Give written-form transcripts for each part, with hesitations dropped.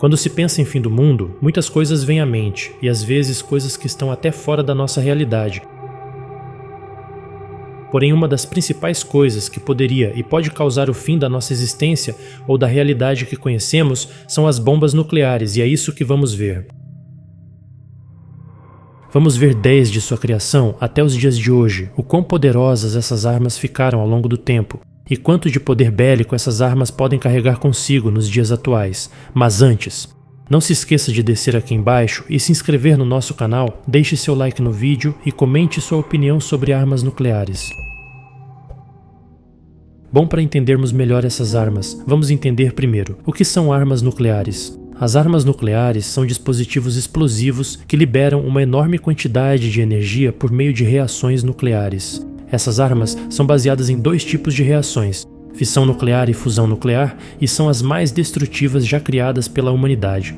Quando se pensa em fim do mundo, muitas coisas vêm à mente, e às vezes coisas que estão até fora da nossa realidade. Porém, uma das principais coisas que poderia e pode causar o fim da nossa existência ou da realidade que conhecemos são as bombas nucleares, e é isso que vamos ver. Vamos ver desde sua criação até os dias de hoje, o quão poderosas essas armas ficaram ao longo do tempo, e quanto de poder bélico essas armas podem carregar consigo nos dias atuais. Mas antes, não se esqueça de descer aqui embaixo e se inscrever no nosso canal, deixe seu like no vídeo e comente sua opinião sobre armas nucleares. Bom, para entendermos melhor essas armas, vamos entender primeiro o que são armas nucleares. As armas nucleares são dispositivos explosivos que liberam uma enorme quantidade de energia por meio de reações nucleares. Essas armas são baseadas em dois tipos de reações, fissão nuclear e fusão nuclear, e são as mais destrutivas já criadas pela humanidade.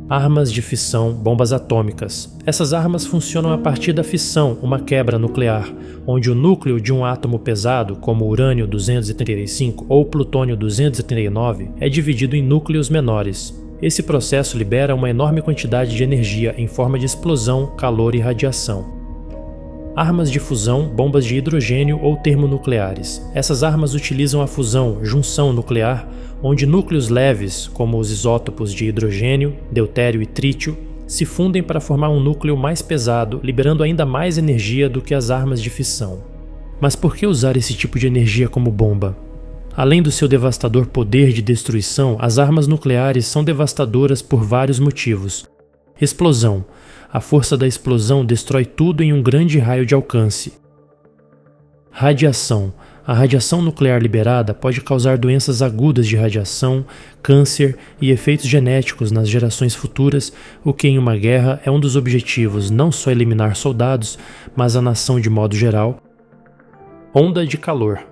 Armas de fissão, bombas atômicas. Essas armas funcionam a partir da fissão, uma quebra nuclear, onde o núcleo de um átomo pesado, como o urânio-235 ou plutônio-239, é dividido em núcleos menores. Esse processo libera uma enorme quantidade de energia em forma de explosão, calor e radiação. Armas de fusão, bombas de hidrogênio ou termonucleares. Essas armas utilizam a fusão, junção nuclear, onde núcleos leves, como os isótopos de hidrogênio, deutério e trítio, se fundem para formar um núcleo mais pesado, liberando ainda mais energia do que as armas de fissão. Mas por que usar esse tipo de energia como bomba? Além do seu devastador poder de destruição, as armas nucleares são devastadoras por vários motivos. Explosão. A força da explosão destrói tudo em um grande raio de alcance. Radiação. A radiação nuclear liberada pode causar doenças agudas de radiação, câncer e efeitos genéticos nas gerações futuras, o que em uma guerra é um dos objetivos, não só eliminar soldados, mas a nação de modo geral. Onda de calor.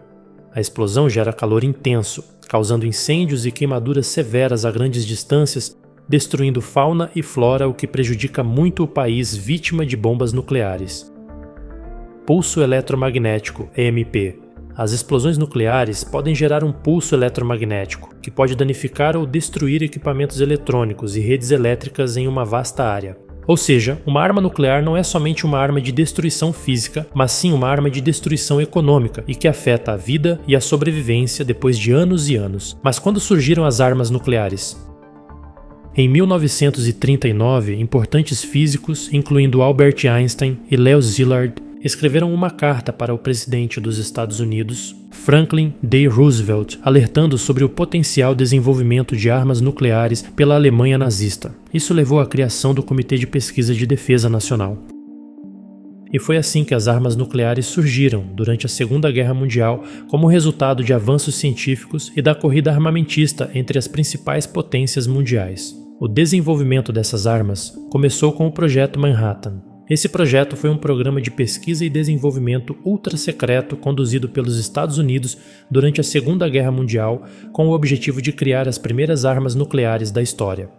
A explosão gera calor intenso, causando incêndios e queimaduras severas a grandes distâncias, destruindo fauna e flora, o que prejudica muito o país vítima de bombas nucleares. Pulso eletromagnético, EMP. As explosões nucleares podem gerar um pulso eletromagnético, que pode danificar ou destruir equipamentos eletrônicos e redes elétricas em uma vasta área. Ou seja, uma arma nuclear não é somente uma arma de destruição física, mas sim uma arma de destruição econômica e que afeta a vida e a sobrevivência depois de anos e anos. Mas quando surgiram as armas nucleares? Em 1939, importantes físicos, incluindo Albert Einstein e Leo Szilard, escreveram uma carta para o presidente dos Estados Unidos, Franklin D. Roosevelt, alertando sobre o potencial desenvolvimento de armas nucleares pela Alemanha nazista. Isso levou à criação do Comitê de Pesquisa de Defesa Nacional. E foi assim que as armas nucleares surgiram durante a Segunda Guerra Mundial como resultado de avanços científicos e da corrida armamentista entre as principais potências mundiais. O desenvolvimento dessas armas começou com o Projeto Manhattan. Esse projeto foi um programa de pesquisa e desenvolvimento ultra-secreto conduzido pelos Estados Unidos durante a Segunda Guerra Mundial com o objetivo de criar as primeiras armas nucleares da história.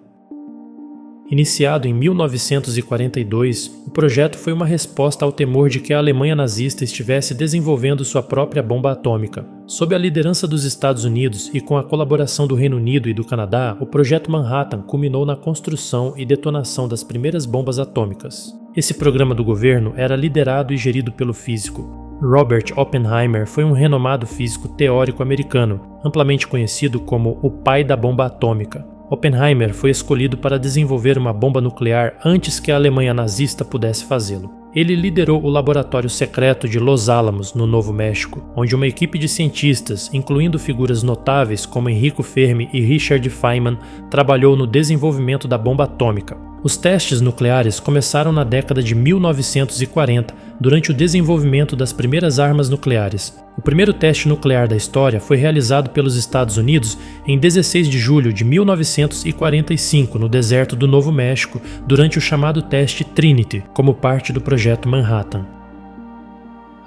Iniciado em 1942, o projeto foi uma resposta ao temor de que a Alemanha nazista estivesse desenvolvendo sua própria bomba atômica. Sob a liderança dos Estados Unidos e com a colaboração do Reino Unido e do Canadá, o Projeto Manhattan culminou na construção e detonação das primeiras bombas atômicas. Esse programa do governo era liderado e gerido pelo físico Robert Oppenheimer. Foi um renomado físico teórico americano, amplamente conhecido como o pai da bomba atômica. Oppenheimer foi escolhido para desenvolver uma bomba nuclear antes que a Alemanha nazista pudesse fazê-lo. Ele liderou o laboratório secreto de Los Alamos, no Novo México, onde uma equipe de cientistas, incluindo figuras notáveis como Enrico Fermi e Richard Feynman, trabalhou no desenvolvimento da bomba atômica. Os testes nucleares começaram na década de 1940, durante o desenvolvimento das primeiras armas nucleares. O primeiro teste nuclear da história foi realizado pelos Estados Unidos em 16 de julho de 1945, no deserto do Novo México, durante o chamado teste Trinity, como parte do Projeto Manhattan.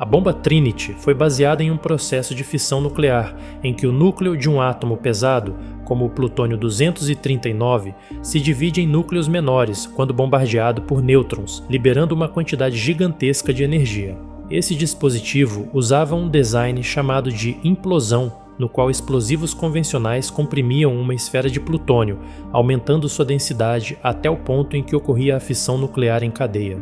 A bomba Trinity foi baseada em um processo de fissão nuclear, em que o núcleo de um átomo pesado, como o plutônio-239, se divide em núcleos menores quando bombardeado por nêutrons, liberando uma quantidade gigantesca de energia. Esse dispositivo usava um design chamado de implosão, no qual explosivos convencionais comprimiam uma esfera de plutônio, aumentando sua densidade até o ponto em que ocorria a fissão nuclear em cadeia.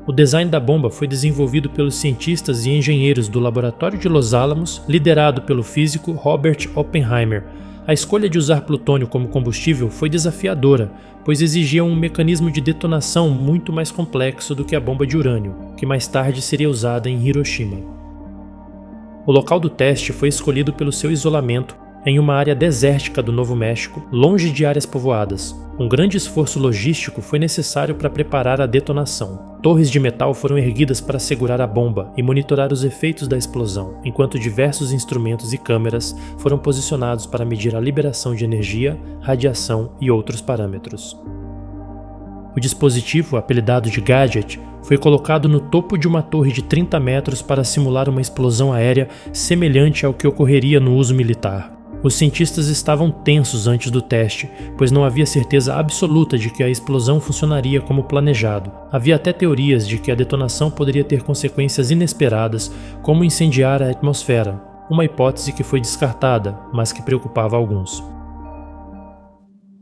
O design da bomba foi desenvolvido pelos cientistas e engenheiros do Laboratório de Los Alamos, liderado pelo físico Robert Oppenheimer. A escolha de usar plutônio como combustível foi desafiadora, pois exigia um mecanismo de detonação muito mais complexo do que a bomba de urânio, que mais tarde seria usada em Hiroshima. O local do teste foi escolhido pelo seu isolamento em uma área desértica do Novo México, longe de áreas povoadas. Um grande esforço logístico foi necessário para preparar a detonação. Torres de metal foram erguidas para segurar a bomba e monitorar os efeitos da explosão, enquanto diversos instrumentos e câmeras foram posicionados para medir a liberação de energia, radiação e outros parâmetros. O dispositivo, apelidado de Gadget, foi colocado no topo de uma torre de 30 metros para simular uma explosão aérea semelhante ao que ocorreria no uso militar. Os cientistas estavam tensos antes do teste, pois não havia certeza absoluta de que a explosão funcionaria como planejado. Havia até teorias de que a detonação poderia ter consequências inesperadas, como incendiar a atmosfera, uma hipótese que foi descartada, mas que preocupava alguns.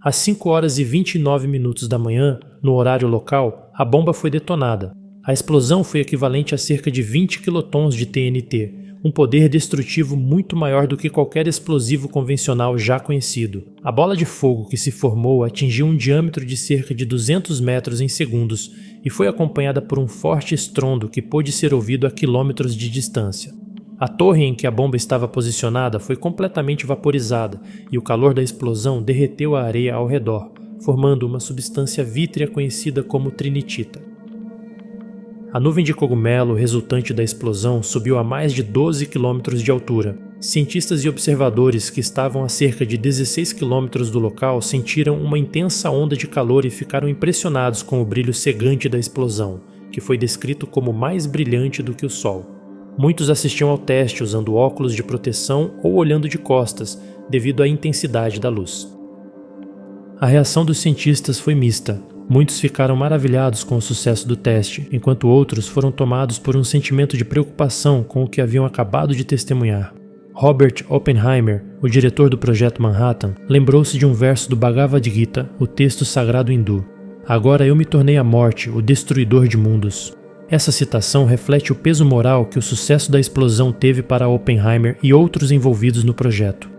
Às 5h29 da manhã, no horário local, a bomba foi detonada. A explosão foi equivalente a cerca de 20 quilotons de TNT, um poder destrutivo muito maior do que qualquer explosivo convencional já conhecido. A bola de fogo que se formou atingiu um diâmetro de cerca de 200 metros em segundos e foi acompanhada por um forte estrondo que pôde ser ouvido a quilômetros de distância. A torre em que a bomba estava posicionada foi completamente vaporizada e o calor da explosão derreteu a areia ao redor, formando uma substância vítrea conhecida como trinitita. A nuvem de cogumelo resultante da explosão subiu a mais de 12 quilômetros de altura. Cientistas e observadores que estavam a cerca de 16 quilômetros do local sentiram uma intensa onda de calor e ficaram impressionados com o brilho cegante da explosão, que foi descrito como mais brilhante do que o Sol. Muitos assistiam ao teste usando óculos de proteção ou olhando de costas, devido à intensidade da luz. A reação dos cientistas foi mista. Muitos ficaram maravilhados com o sucesso do teste, enquanto outros foram tomados por um sentimento de preocupação com o que haviam acabado de testemunhar. Robert Oppenheimer, o diretor do Projeto Manhattan, lembrou-se de um verso do Bhagavad Gita, o texto sagrado hindu. "Agora eu me tornei a morte, o destruidor de mundos." Essa citação reflete o peso moral que o sucesso da explosão teve para Oppenheimer e outros envolvidos no projeto.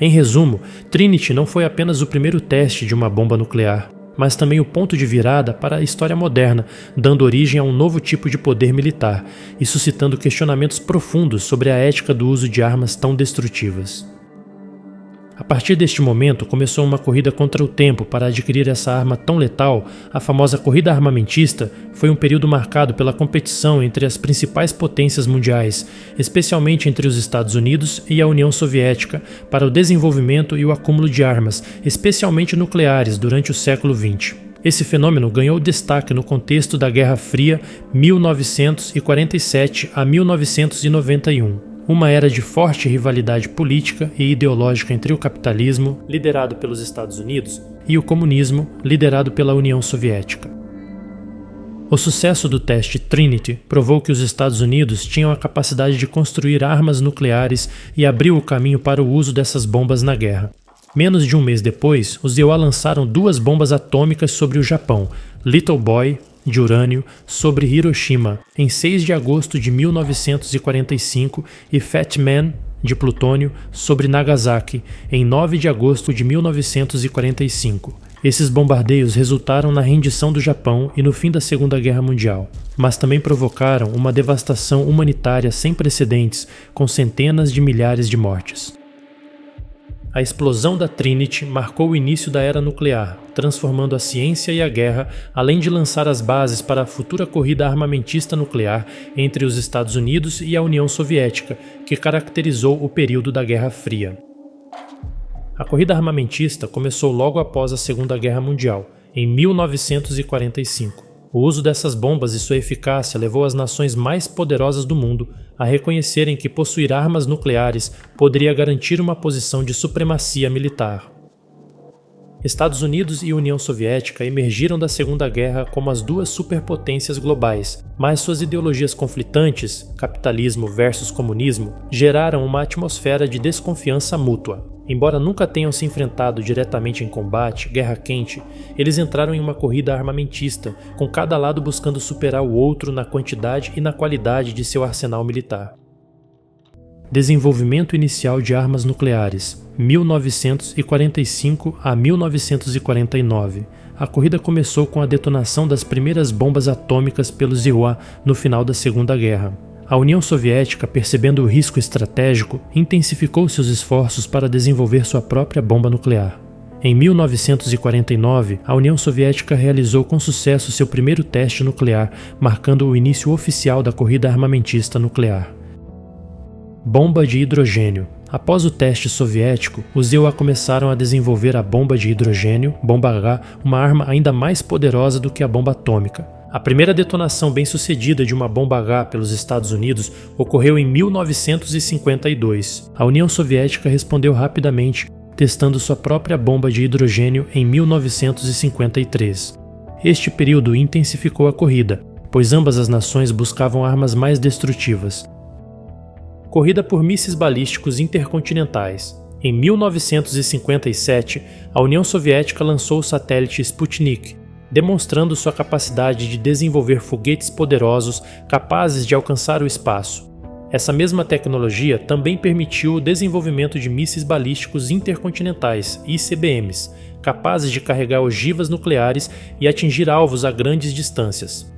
Em resumo, Trinity não foi apenas o primeiro teste de uma bomba nuclear, mas também o ponto de virada para a história moderna, dando origem a um novo tipo de poder militar e suscitando questionamentos profundos sobre a ética do uso de armas tão destrutivas. A partir deste momento, começou uma corrida contra o tempo para adquirir essa arma tão letal. A famosa corrida armamentista foi um período marcado pela competição entre as principais potências mundiais, especialmente entre os Estados Unidos e a União Soviética, para o desenvolvimento e o acúmulo de armas, especialmente nucleares, durante o século XX. Esse fenômeno ganhou destaque no contexto da Guerra Fria 1947 a 1991. Uma era de forte rivalidade política e ideológica entre o capitalismo, liderado pelos Estados Unidos, e o comunismo, liderado pela União Soviética. O sucesso do teste Trinity provou que os Estados Unidos tinham a capacidade de construir armas nucleares e abriu o caminho para o uso dessas bombas na guerra. Menos de um mês depois, os EUA lançaram 2 bombas atômicas sobre o Japão, Little Boy, de urânio, sobre Hiroshima, em 6 de agosto de 1945, e Fat Man, de plutônio, sobre Nagasaki, em 9 de agosto de 1945. Esses bombardeios resultaram na rendição do Japão e no fim da Segunda Guerra Mundial, mas também provocaram uma devastação humanitária sem precedentes, com centenas de milhares de mortes. A explosão da Trinity marcou o início da era nuclear, transformando a ciência e a guerra, além de lançar as bases para a futura corrida armamentista nuclear entre os Estados Unidos e a União Soviética, que caracterizou o período da Guerra Fria. A corrida armamentista começou logo após a Segunda Guerra Mundial, em 1945. O uso dessas bombas e sua eficácia levou as nações mais poderosas do mundo a reconhecerem que possuir armas nucleares poderia garantir uma posição de supremacia militar. Estados Unidos e União Soviética emergiram da Segunda Guerra como as duas superpotências globais, mas suas ideologias conflitantes, capitalismo versus comunismo, geraram uma atmosfera de desconfiança mútua. Embora nunca tenham se enfrentado diretamente em combate, guerra quente, eles entraram em uma corrida armamentista, com cada lado buscando superar o outro na quantidade e na qualidade de seu arsenal militar. Desenvolvimento inicial de armas nucleares, 1945 a 1949. A corrida começou com a detonação das primeiras bombas atômicas pelos Iowa no final da Segunda Guerra. A União Soviética, percebendo o risco estratégico, intensificou seus esforços para desenvolver sua própria bomba nuclear. Em 1949, a União Soviética realizou com sucesso seu primeiro teste nuclear, marcando o início oficial da corrida armamentista nuclear. Bomba de hidrogênio. Após o teste soviético, os Iowa começaram a desenvolver a bomba de hidrogênio, bomba H, uma arma ainda mais poderosa do que a bomba atômica. A primeira detonação bem-sucedida de uma bomba H pelos Estados Unidos ocorreu em 1952. A União Soviética respondeu rapidamente, testando sua própria bomba de hidrogênio em 1953. Este período intensificou a corrida, pois ambas as nações buscavam armas mais destrutivas. Corrida por mísseis balísticos intercontinentais. Em 1957, a União Soviética lançou o satélite Sputnik, demonstrando sua capacidade de desenvolver foguetes poderosos capazes de alcançar o espaço. Essa mesma tecnologia também permitiu o desenvolvimento de mísseis balísticos intercontinentais, ICBMs, capazes de carregar ogivas nucleares e atingir alvos a grandes distâncias.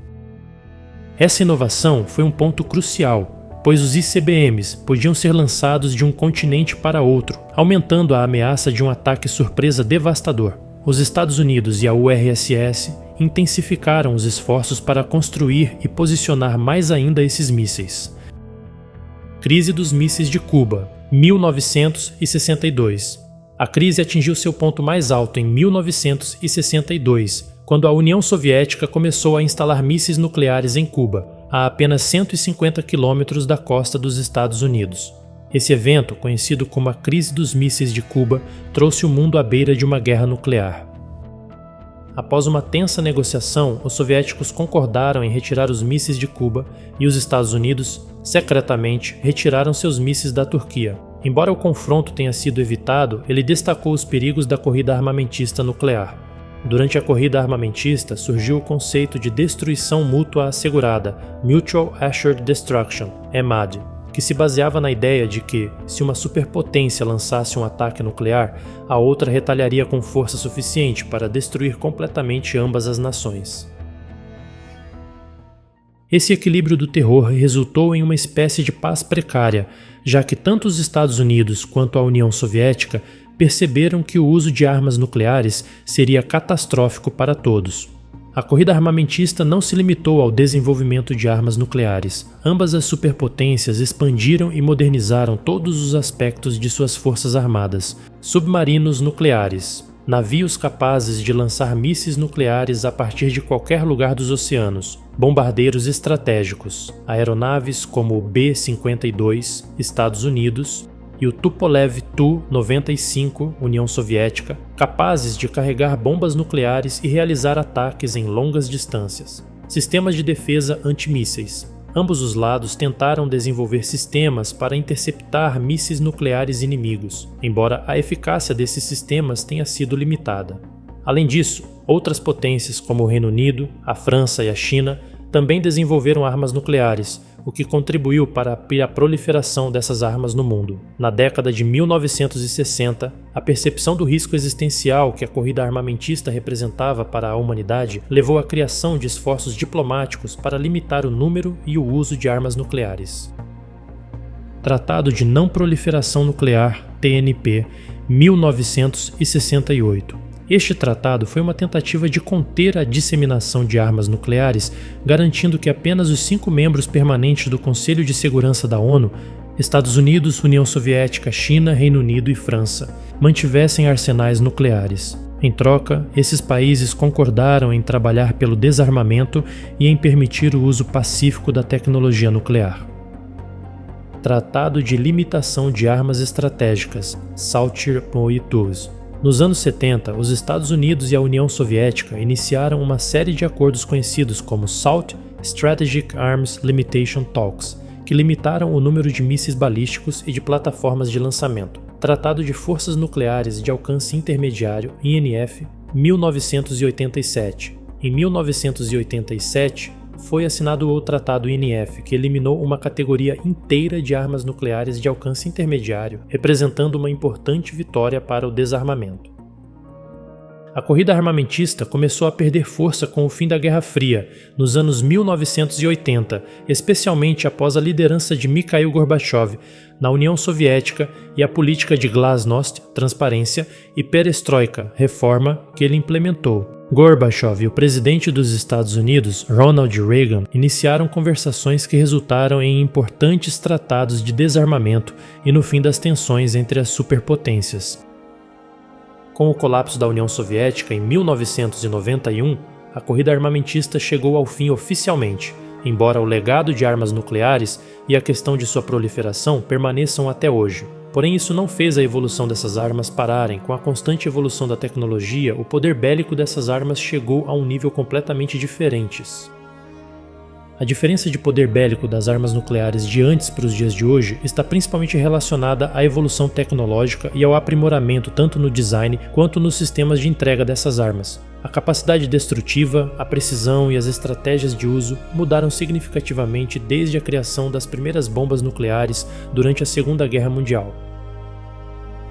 Essa inovação foi um ponto crucial, pois os ICBMs podiam ser lançados de um continente para outro, aumentando a ameaça de um ataque surpresa devastador. Os Estados Unidos e a URSS intensificaram os esforços para construir e posicionar mais ainda esses mísseis. Crise dos mísseis de Cuba, 1962. A crise atingiu seu ponto mais alto em 1962, quando a União Soviética começou a instalar mísseis nucleares em Cuba, a apenas 150 quilômetros da costa dos Estados Unidos. Esse evento, conhecido como a Crise dos Mísseis de Cuba, trouxe o mundo à beira de uma guerra nuclear. Após uma tensa negociação, os soviéticos concordaram em retirar os mísseis de Cuba e os Estados Unidos, secretamente, retiraram seus mísseis da Turquia. Embora o confronto tenha sido evitado, ele destacou os perigos da corrida armamentista nuclear. Durante a corrida armamentista, surgiu o conceito de destruição mútua assegurada, Mutual Assured Destruction, MAD, que se baseava na ideia de que, se uma superpotência lançasse um ataque nuclear, a outra retaliaria com força suficiente para destruir completamente ambas as nações. Esse equilíbrio do terror resultou em uma espécie de paz precária, já que tanto os Estados Unidos quanto a União Soviética perceberam que o uso de armas nucleares seria catastrófico para todos. A corrida armamentista não se limitou ao desenvolvimento de armas nucleares. Ambas as superpotências expandiram e modernizaram todos os aspectos de suas forças armadas. Submarinos nucleares, navios capazes de lançar mísseis nucleares a partir de qualquer lugar dos oceanos, bombardeiros estratégicos, aeronaves como o B-52, Estados Unidos, e o Tupolev Tu-95, União Soviética, capazes de carregar bombas nucleares e realizar ataques em longas distâncias. Sistemas de defesa antimísseis. Ambos os lados tentaram desenvolver sistemas para interceptar mísseis nucleares inimigos, embora a eficácia desses sistemas tenha sido limitada. Além disso, outras potências como o Reino Unido, a França e a China também desenvolveram armas nucleares, o que contribuiu para a proliferação dessas armas no mundo. Na década de 1960, a percepção do risco existencial que a corrida armamentista representava para a humanidade levou à criação de esforços diplomáticos para limitar o número e o uso de armas nucleares. Tratado de Não Proliferação Nuclear, TNP, 1968. Este tratado foi uma tentativa de conter a disseminação de armas nucleares, garantindo que apenas os 5 membros permanentes do Conselho de Segurança da ONU, Estados Unidos, União Soviética, China, Reino Unido e França, mantivessem arsenais nucleares. Em troca, esses países concordaram em trabalhar pelo desarmamento e em permitir o uso pacífico da tecnologia nuclear. Tratado de Limitação de Armas Estratégicas, Saltyr-Molotov, Nos anos 70, os Estados Unidos e a União Soviética iniciaram uma série de acordos conhecidos como SALT, Strategic Arms Limitation Talks, que limitaram o número de mísseis balísticos e de plataformas de lançamento. Tratado de Forças Nucleares de Alcance Intermediário, INF, 1987. Em 1987, foi assinado o Tratado INF, que eliminou uma categoria inteira de armas nucleares de alcance intermediário, representando uma importante vitória para o desarmamento. A corrida armamentista começou a perder força com o fim da Guerra Fria, nos anos 1980, especialmente após a liderança de Mikhail Gorbachev na União Soviética e a política de glasnost, transparência, e perestroika, reforma, que ele implementou. Gorbachev e o presidente dos Estados Unidos, Ronald Reagan, iniciaram conversações que resultaram em importantes tratados de desarmamento e no fim das tensões entre as superpotências. Com o colapso da União Soviética em 1991, a corrida armamentista chegou ao fim oficialmente, embora o legado de armas nucleares e a questão de sua proliferação permaneçam até hoje. Porém, isso não fez a evolução dessas armas pararem. Com a constante evolução da tecnologia, o poder bélico dessas armas chegou a um nível completamente diferente. A diferença de poder bélico das armas nucleares de antes para os dias de hoje está principalmente relacionada à evolução tecnológica e ao aprimoramento tanto no design quanto nos sistemas de entrega dessas armas. A capacidade destrutiva, a precisão e as estratégias de uso mudaram significativamente desde a criação das primeiras bombas nucleares durante a Segunda Guerra Mundial.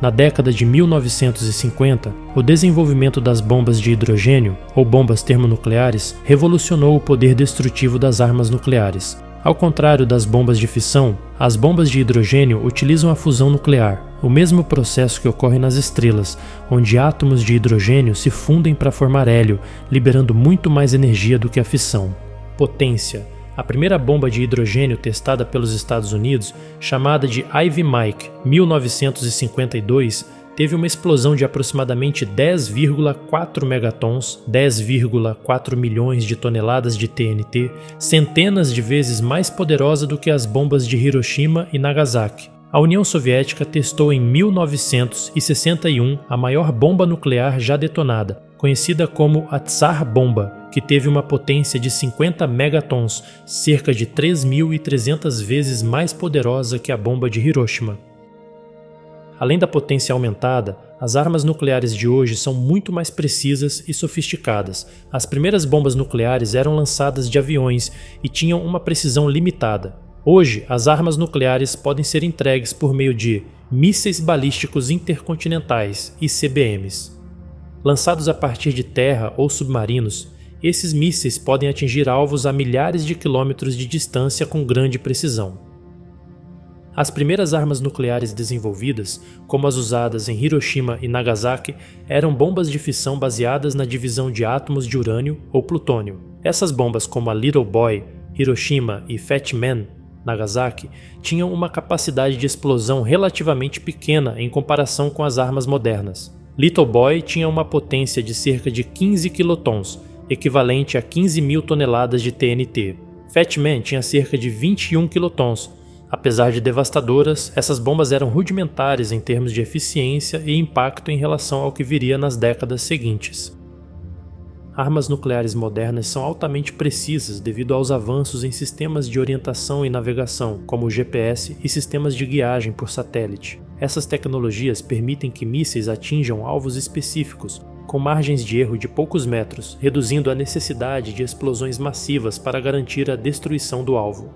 Na década de 1950, o desenvolvimento das bombas de hidrogênio, ou bombas termonucleares, revolucionou o poder destrutivo das armas nucleares. Ao contrário das bombas de fissão, as bombas de hidrogênio utilizam a fusão nuclear, o mesmo processo que ocorre nas estrelas, onde átomos de hidrogênio se fundem para formar hélio, liberando muito mais energia do que a fissão. Potência. A primeira bomba de hidrogênio testada pelos Estados Unidos, chamada de Ivy Mike 1952, teve uma explosão de aproximadamente 10,4 megatons, 10,4 milhões de toneladas de TNT, centenas de vezes mais poderosa do que as bombas de Hiroshima e Nagasaki. A União Soviética testou em 1961 a maior bomba nuclear já detonada, conhecida como a Tsar Bomba, que teve uma potência de 50 megatons, cerca de 3.300 vezes mais poderosa que a bomba de Hiroshima. Além da potência aumentada, as armas nucleares de hoje são muito mais precisas e sofisticadas. As primeiras bombas nucleares eram lançadas de aviões e tinham uma precisão limitada. Hoje, as armas nucleares podem ser entregues por meio de mísseis balísticos intercontinentais, ICBMs. Lançados a partir de terra ou submarinos, esses mísseis podem atingir alvos a milhares de quilômetros de distância com grande precisão. As primeiras armas nucleares desenvolvidas, como as usadas em Hiroshima e Nagasaki, eram bombas de fissão baseadas na divisão de átomos de urânio ou plutônio. Essas bombas, como a Little Boy, Hiroshima e Fat Man, Nagasaki, tinham uma capacidade de explosão relativamente pequena em comparação com as armas modernas. Little Boy tinha uma potência de cerca de 15 quilotons, equivalente a 15.000 toneladas de TNT. Fat Man tinha cerca de 21 quilotons. Apesar de devastadoras, essas bombas eram rudimentares em termos de eficiência e impacto em relação ao que viria nas décadas seguintes. Armas nucleares modernas são altamente precisas devido aos avanços em sistemas de orientação e navegação, como o GPS e sistemas de guiagem por satélite. Essas tecnologias permitem que mísseis atinjam alvos específicos, com margens de erro de poucos metros, reduzindo a necessidade de explosões massivas para garantir a destruição do alvo.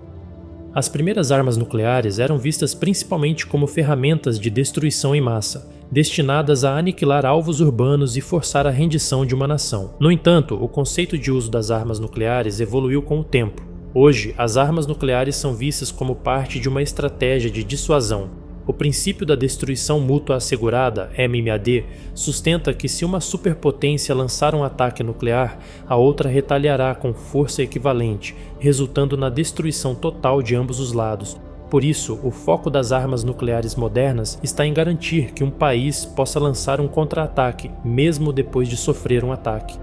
As primeiras armas nucleares eram vistas principalmente como ferramentas de destruição em massa, destinadas a aniquilar alvos urbanos e forçar a rendição de uma nação. No entanto, o conceito de uso das armas nucleares evoluiu com o tempo. Hoje, as armas nucleares são vistas como parte de uma estratégia de dissuasão. O princípio da destruição mútua assegurada, MMAD, sustenta que se uma superpotência lançar um ataque nuclear, a outra retaliará com força equivalente, resultando na destruição total de ambos os lados. Por isso, o foco das armas nucleares modernas está em garantir que um país possa lançar um contra-ataque, mesmo depois de sofrer um ataque.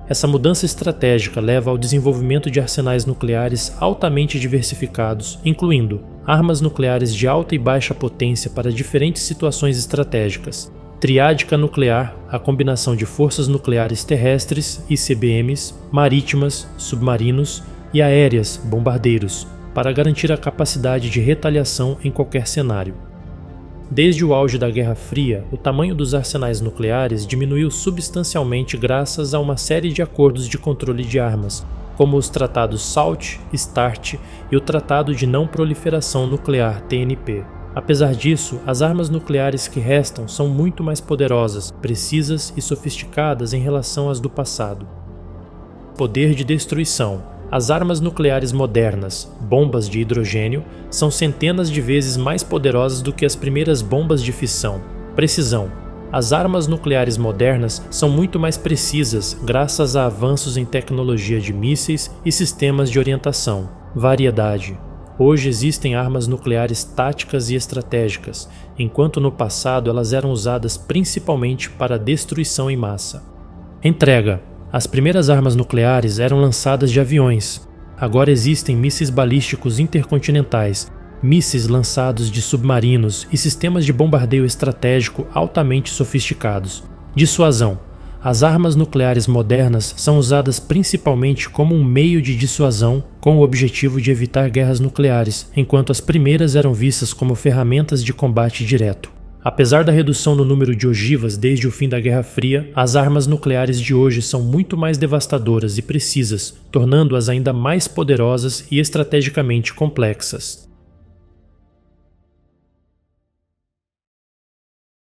Essa mudança estratégica leva ao desenvolvimento de arsenais nucleares altamente diversificados, incluindo armas nucleares de alta e baixa potência para diferentes situações estratégicas, Triádica nuclear, a combinação de forças nucleares terrestres, ICBMs, marítimas, submarinos e aéreas, bombardeiros, para garantir a capacidade de retaliação em qualquer cenário. Desde o auge da Guerra Fria, o tamanho dos arsenais nucleares diminuiu substancialmente graças a uma série de acordos de controle de armas, como os tratados SALT, START e o Tratado de Não Proliferação Nuclear (TNP). Apesar disso, as armas nucleares que restam são muito mais poderosas, precisas e sofisticadas em relação às do passado. Poder de destruição. As armas nucleares modernas, bombas de hidrogênio, são centenas de vezes mais poderosas do que as primeiras bombas de fissão. Precisão. As armas nucleares modernas são muito mais precisas graças a avanços em tecnologia de mísseis e sistemas de orientação. Variedade. Hoje existem armas nucleares táticas e estratégicas, enquanto no passado elas eram usadas principalmente para destruição em massa. Entrega. As primeiras armas nucleares eram lançadas de aviões. Agora existem mísseis balísticos intercontinentais, mísseis lançados de submarinos e sistemas de bombardeio estratégico altamente sofisticados. Dissuasão. As armas nucleares modernas são usadas principalmente como um meio de dissuasão com o objetivo de evitar guerras nucleares, enquanto as primeiras eram vistas como ferramentas de combate direto. Apesar da redução no número de ogivas desde o fim da Guerra Fria, as armas nucleares de hoje são muito mais devastadoras e precisas, tornando-as ainda mais poderosas e estrategicamente complexas.